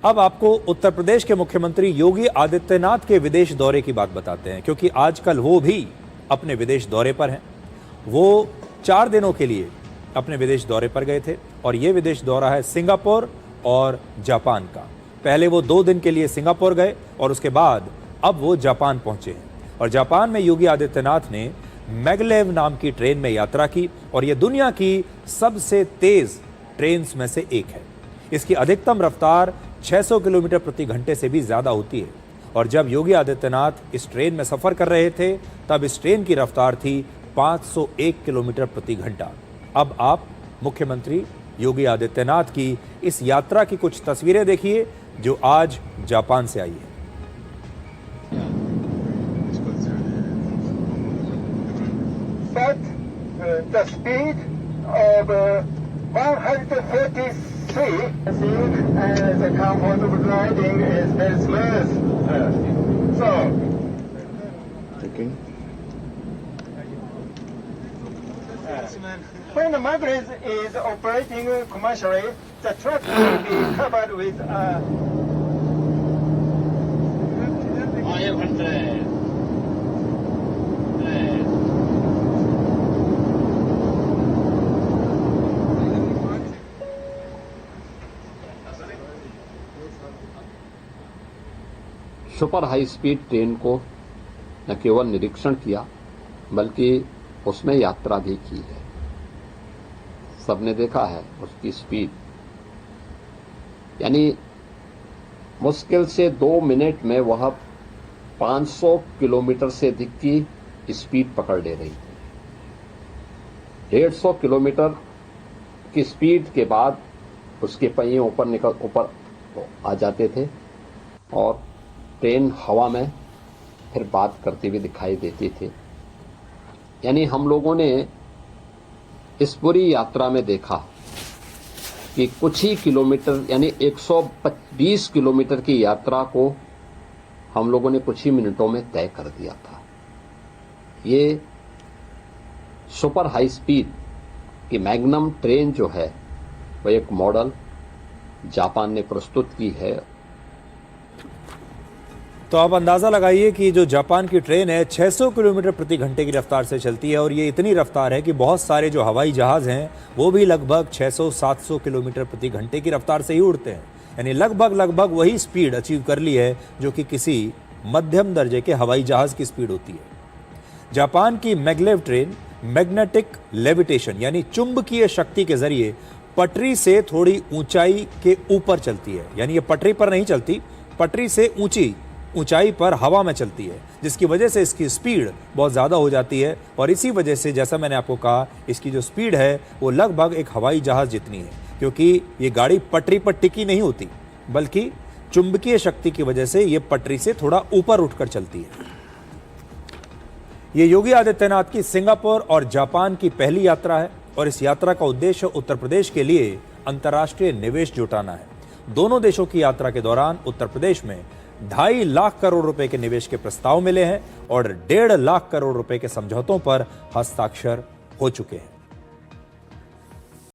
अब आपको उत्तर प्रदेश के मुख्यमंत्री योगी आदित्यनाथ के विदेश दौरे की बात बताते हैं, क्योंकि आजकल वो भी अपने विदेश दौरे पर हैं। वो 4 दिनों के लिए अपने विदेश दौरे पर गए थे और ये विदेश दौरा है सिंगापुर और जापान का। पहले वो 2 दिन के लिए सिंगापुर गए और उसके बाद अब वो जापान पहुंचे हैं। और जापान में योगी आदित्यनाथ ने मैगलेव नाम की ट्रेन में यात्रा की और ये दुनिया की सबसे तेज ट्रेन में से एक है। इसकी अधिकतम रफ्तार 600 किलोमीटर प्रति घंटे से भी ज्यादा होती है। और जब योगी आदित्यनाथ इस ट्रेन में सफर कर रहे थे तब इस ट्रेन की रफ्तार थी 501 किलोमीटर प्रति घंटा। अब आप मुख्यमंत्री योगी आदित्यनाथ की इस यात्रा की कुछ तस्वीरें देखिए जो आज जापान से आई है। The speed of 133. The comfort of riding is very smooth. So, when the magnet is operating commercially, the truck will be covered with super high speed train को न केवल निरीक्षण किया बल्कि उसमें यात्रा भी की है। सबने देखा है उसकी स्पीड, यानी मुश्किल से 2 मिनट में वह 500 किलोमीटर से अधिक की स्पीड पकड़ ले रही थी। 150 किलोमीटर की स्पीड के बाद उसके पहिए ऊपर आ जाते थे और ट्रेन हवा में फिर बात करते हुए दिखाई देती थी। यानी हम लोगों ने इस पूरी यात्रा में देखा कि कुछ ही किलोमीटर यानी 120 किलोमीटर की यात्रा को हम लोगों ने कुछ ही मिनटों में तय कर दिया था। ये सुपर हाई स्पीड की मैग्नम ट्रेन जो है वह एक मॉडल जापान ने प्रस्तुत की है। तो आप अंदाजा लगाइए कि जो जापान की ट्रेन है 600 किलोमीटर प्रति घंटे की रफ्तार से चलती है और ये इतनी रफ्तार है कि बहुत सारे जो हवाई जहाज हैं वो भी लगभग 600-700 किलोमीटर प्रति घंटे की रफ्तार से ही उड़ते हैं। यानी लगभग वही स्पीड अचीव कर ली है जो कि किसी मध्यम दर्जे के हवाई जहाज की स्पीड होती है। जापान की मैगलेव ट्रेन मैग्नेटिक लेविटेशन यानी चुंबकीय शक्ति के जरिए पटरी से थोड़ी ऊंचाई के ऊपर चलती है। यानी ये पटरी पर नहीं चलती, पटरी से ऊंचाई पर हवा में चलती है, जिसकी वजह से इसकी स्पीड बहुत ज़्यादा हो जाती है। और इसी वजह से जैसा मैंने आपको कहा इसकी जो स्पीड है वो लगभग एक हवाई जहाज़ जितनी है, क्योंकि ये गाड़ी पटरी पर टिकी नहीं होती बल्कि चुंबकीय शक्ति की वजह से ये पटरी से थोड़ा ऊपर उठकर चलती है। ये योगी आदित्यनाथ की सिंगापुर और जापान की पहली यात्रा है और इस यात्रा का उद्देश्य उत्तर प्रदेश के लिए अंतर्राष्ट्रीय निवेश जुटाना है। दोनों देशों की यात्रा के दौरान उत्तर प्रदेश में 2.5 लाख करोड़ रुपए के निवेश के प्रस्ताव मिले हैं और 1.5 लाख करोड़ रुपए के समझौतों पर हस्ताक्षर हो चुके हैं।